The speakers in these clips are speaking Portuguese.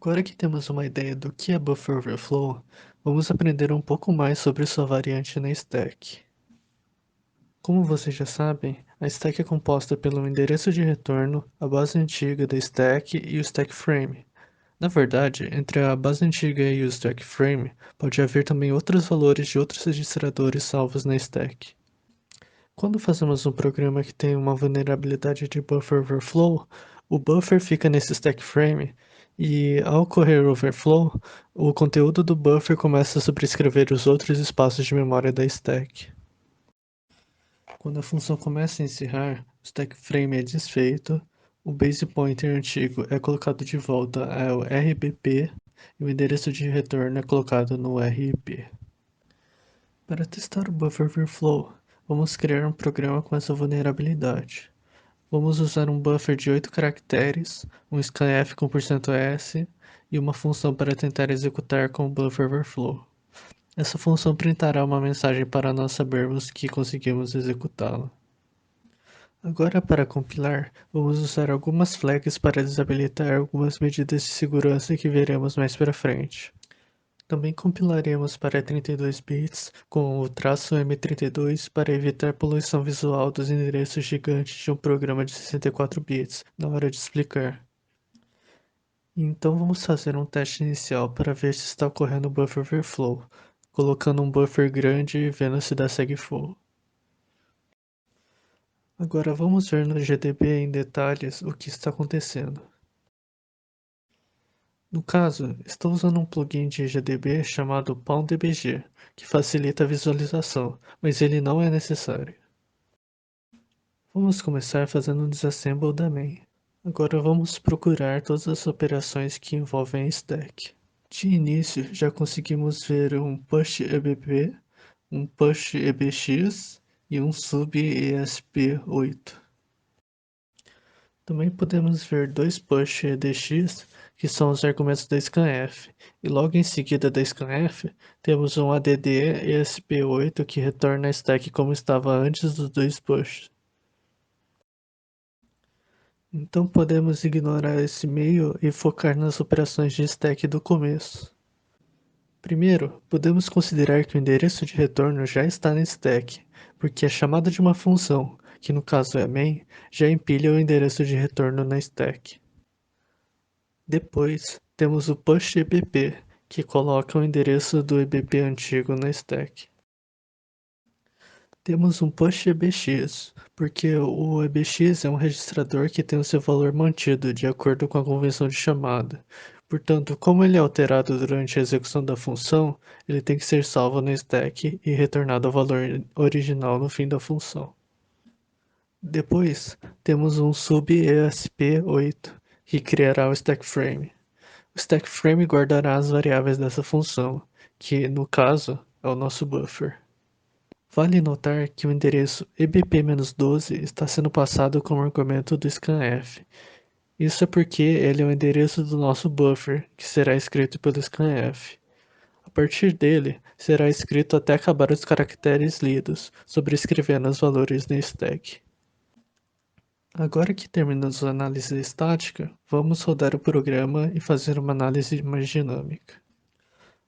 Agora que temos uma ideia do que é Buffer Overflow, vamos aprender um pouco mais sobre sua variante na stack. Como vocês já sabem, a stack é composta pelo endereço de retorno, a base antiga da stack e o stack frame. Na verdade, entre a base antiga e o stack frame, pode haver também outros valores de outros registradores salvos na stack. Quando fazemos um programa que tem uma vulnerabilidade de buffer overflow, o buffer fica nesse stack frame e, ao ocorrer o overflow, o conteúdo do buffer começa a sobrescrever os outros espaços de memória da stack. Quando a função começa a encerrar, o stack frame é desfeito, o base pointer antigo é colocado de volta ao RBP e o endereço de retorno é colocado no RIP. Para testar o buffer overflow, vamos criar um programa com essa vulnerabilidade. Vamos usar um buffer de 8 caracteres, um scanf com %s e uma função para tentar executar com o buffer overflow. Essa função printará uma mensagem para nós sabermos que conseguimos executá-la. Agora, para compilar, vamos usar algumas flags para desabilitar algumas medidas de segurança que veremos mais para frente. Também compilaremos para 32 bits com o traço M32 para evitar poluição visual dos endereços gigantes de um programa de 64 bits na hora de explicar. Então vamos fazer um teste inicial para ver se está ocorrendo o buffer overflow, colocando um buffer grande e vendo se dá segfull. Agora vamos ver no GDB em detalhes o que está acontecendo. No caso, estou usando um plugin de GDB chamado PalmDBG, que facilita a visualização, mas ele não é necessário. Vamos começar fazendo um disassemble da main. Agora vamos procurar todas as operações que envolvem a stack. De início, já conseguimos ver um push EBP, um push EBX e um sub ESP8. Também podemos ver dois push EDX, que são os argumentos da scanf, e logo em seguida da scanf, temos um add ESP8 que retorna a stack como estava antes dos dois pushes. Então podemos ignorar esse meio e focar nas operações de stack do começo. Primeiro, podemos considerar que o endereço de retorno já está na stack, porque a chamada de uma função, que no caso é main, já empilha o endereço de retorno na stack. Depois, temos o push EBP, que coloca o endereço do EBP antigo na stack. Temos um push EBX, porque o EBX é um registrador que tem o seu valor mantido de acordo com a convenção de chamada. Portanto, como ele é alterado durante a execução da função, ele tem que ser salvo na stack e retornado ao valor original no fim da função. Depois, temos um sub ESP8, que criará o stack frame. O stack frame guardará as variáveis dessa função, que, no caso, é o nosso buffer. Vale notar que o endereço ebp-12 está sendo passado como argumento do scanf. Isso é porque ele é o endereço do nosso buffer, que será escrito pelo scanf. A partir dele, será escrito até acabar os caracteres lidos, sobrescrevendo os valores na stack. Agora que terminamos a análise estática, vamos rodar o programa e fazer uma análise mais dinâmica.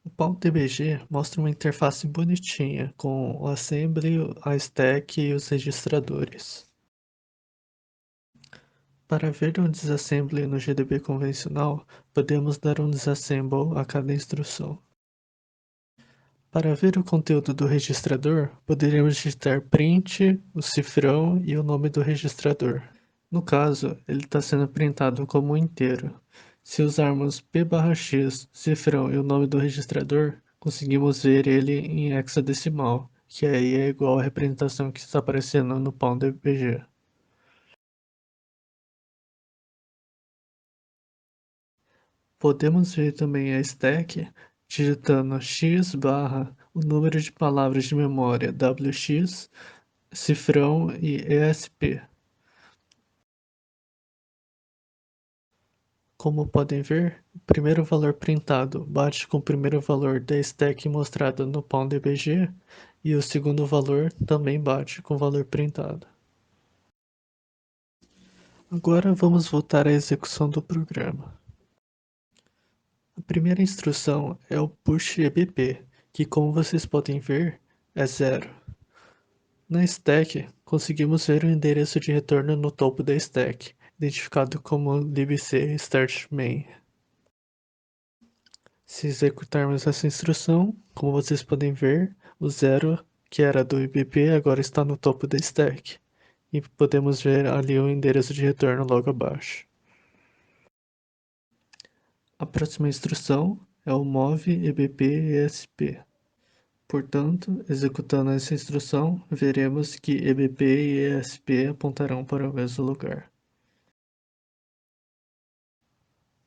O PalmDBG mostra uma interface bonitinha, com o assembly, a stack e os registradores. Para ver um disassembly no GDB convencional, podemos dar um disassemble a cada instrução. Para ver o conteúdo do registrador, poderíamos digitar print, o cifrão e o nome do registrador. No caso, ele está sendo printado como um inteiro. Se usarmos p/x, cifrão e o nome do registrador, conseguimos ver ele em hexadecimal, que aí é igual à representação que está aparecendo no PalmDBG. Podemos ver também a stack digitando x barra o número de palavras de memória wx, cifrão e esp. Como podem ver, o primeiro valor printado bate com o primeiro valor da stack mostrada no PalmDBG e o segundo valor também bate com o valor printado. Agora vamos voltar à execução do programa. A primeira instrução é o push EBP, que como vocês podem ver, é 0. Na stack, conseguimos ver o endereço de retorno no topo da stack, identificado como libc start main. Se executarmos essa instrução, como vocês podem ver, o 0, que era do EBP, agora está no topo da stack. E podemos ver ali o endereço de retorno logo abaixo. A próxima instrução é o move EBP ESP. Portanto, executando essa instrução, veremos que EBP e ESP apontarão para o mesmo lugar.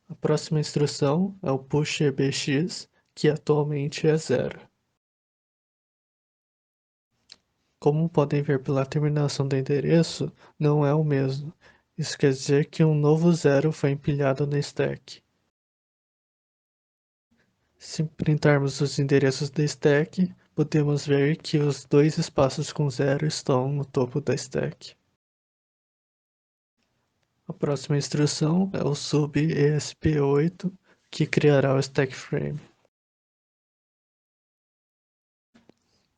A próxima instrução é o push EBX, que atualmente é 0. Como podem ver pela terminação do endereço, não é o mesmo. Isso quer dizer que um novo 0 foi empilhado na stack. Se printarmos os endereços da stack, podemos ver que os dois espaços com 0 estão no topo da stack. A próxima instrução é o sub ESP8, que criará o stack frame.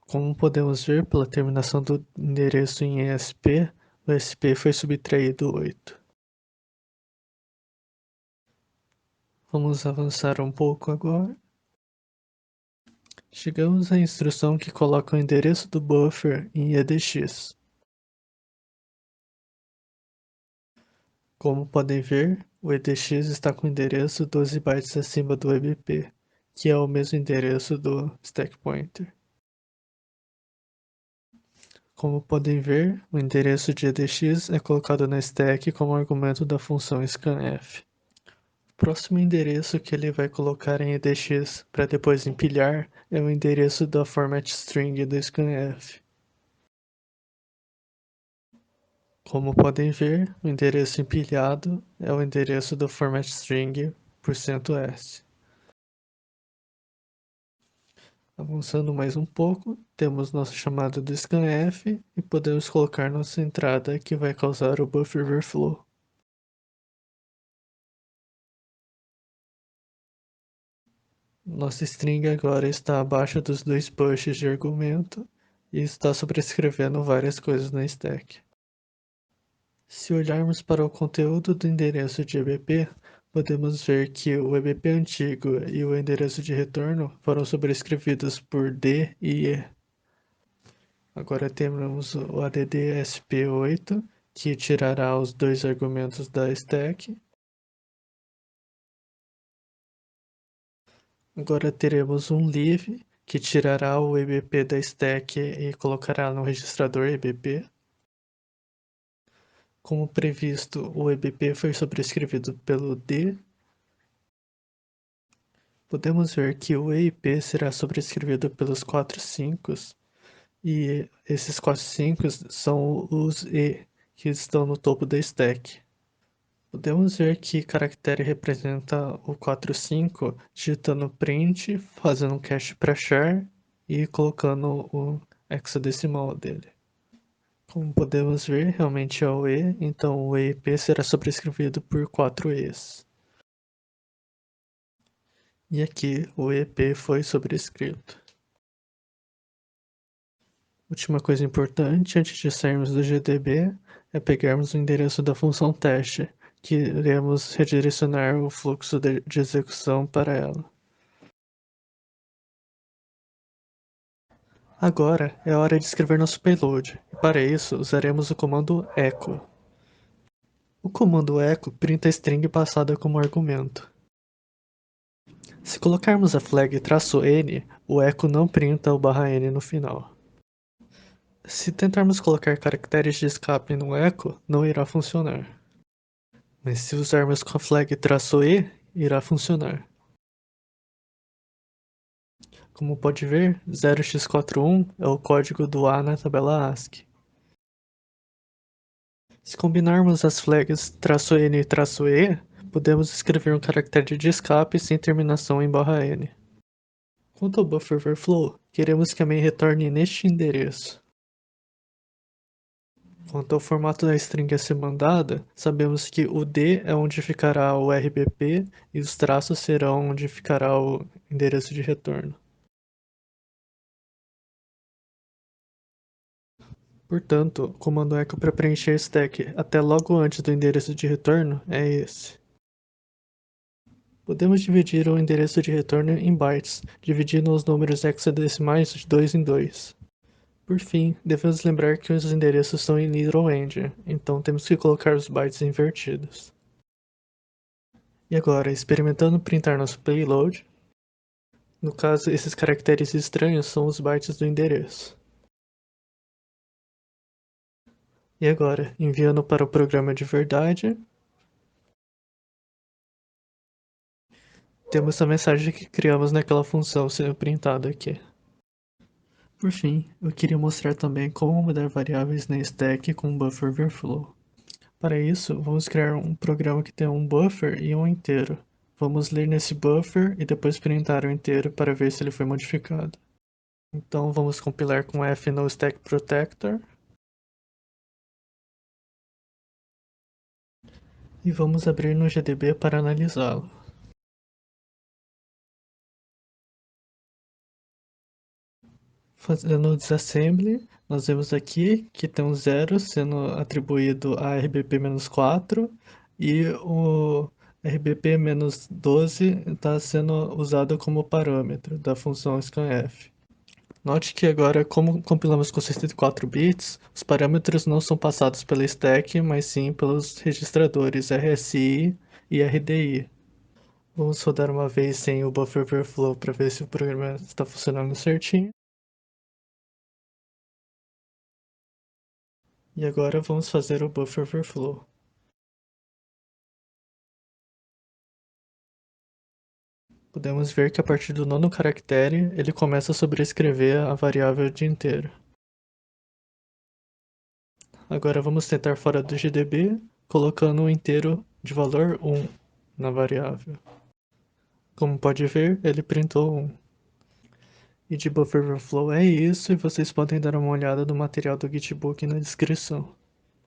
Como podemos ver pela terminação do endereço em ESP, o SP foi subtraído 8. Vamos avançar um pouco agora. Chegamos à instrução que coloca o endereço do buffer em EDX. Como podem ver, o EDX está com o endereço 12 bytes acima do EBP, que é o mesmo endereço do stack pointer. Como podem ver, o endereço de EDX é colocado na stack como argumento da função scanf. O próximo endereço que ele vai colocar em EDX para depois empilhar é o endereço da format string do scanf. Como podem ver, o endereço empilhado é o endereço do format string %s. Avançando mais um pouco, temos nossa chamada do scanf e podemos colocar nossa entrada que vai causar o buffer overflow. Nossa string agora está abaixo dos dois pushes de argumento e está sobrescrevendo várias coisas na stack. Se olharmos para o conteúdo do endereço de EBP, podemos ver que o EBP antigo e o endereço de retorno foram sobrescrevidos por D e E. Agora temos o add sp8, que tirará os dois argumentos da stack. Agora teremos um leave, que tirará o EBP da stack e colocará no registrador EBP. Como previsto, o EBP foi sobrescrevido pelo D. Podemos ver que o EIP será sobrescrevido pelos 4 5 e esses 4 5 são os E que estão no topo da stack. Podemos ver que caractere representa o 45 digitando print, fazendo um cache para char e colocando o hexadecimal dele. Como podemos ver, realmente é o E, então o EIP será sobrescrevido por 4 E's. E aqui o EP foi sobrescrito. Última coisa importante antes de sairmos do GDB é pegarmos o endereço da função teste, que iremos redirecionar o fluxo de execução para ela. Agora é hora de escrever nosso payload, e para isso usaremos o comando echo. O comando echo printa a string passada como argumento. Se colocarmos a flag "-n", o echo não printa o "-n" no final. Se tentarmos colocar caracteres de escape no echo, não irá funcionar. Mas se usarmos com a flag "-e", irá funcionar. Como pode ver, 0x41 é o código do A na tabela ASCII. Se combinarmos as flags "-n" e "-e", podemos escrever um caractere de escape sem terminação em "-n". Quanto ao buffer overflow, queremos que a main retorne neste endereço. Quanto ao formato da string a ser mandada, sabemos que o D é onde ficará o RBP e os traços serão onde ficará o endereço de retorno. Portanto, o comando echo para preencher stack até logo antes do endereço de retorno é esse. Podemos dividir o endereço de retorno em bytes, dividindo os números hexadecimais de 2 em 2. Por fim, devemos lembrar que os endereços são em literal-end, então temos que colocar os bytes invertidos. E agora, experimentando printar nosso payload. No caso, esses caracteres estranhos são os bytes do endereço. E agora, enviando para o programa de verdade, temos a mensagem que criamos naquela função sendo printada aqui. Por fim, eu queria mostrar também como mudar variáveis na stack com buffer overflow. Para isso, vamos criar um programa que tem um buffer e um inteiro. Vamos ler nesse buffer e depois printar o inteiro para ver se ele foi modificado. Então vamos compilar com F no stack protector. E vamos abrir no GDB para analisá-lo. Fazendo o disassembly, nós vemos aqui que tem um zero sendo atribuído a RBP-4 e o RBP-12 está sendo usado como parâmetro da função scanf. Note que agora, como compilamos com 64 bits, os parâmetros não são passados pela stack, mas sim pelos registradores RSI e RDI. Vamos rodar uma vez sem o buffer overflow para ver se o programa está funcionando certinho. E agora vamos fazer o buffer overflow. Podemos ver que a partir do nono caractere, ele começa a sobrescrever a variável de inteiro. Agora vamos tentar fora do GDB, colocando um inteiro de valor 1 na variável. Como pode ver, ele printou 1. E de buffer overflow é isso, e vocês podem dar uma olhada no material do Gitbook na descrição.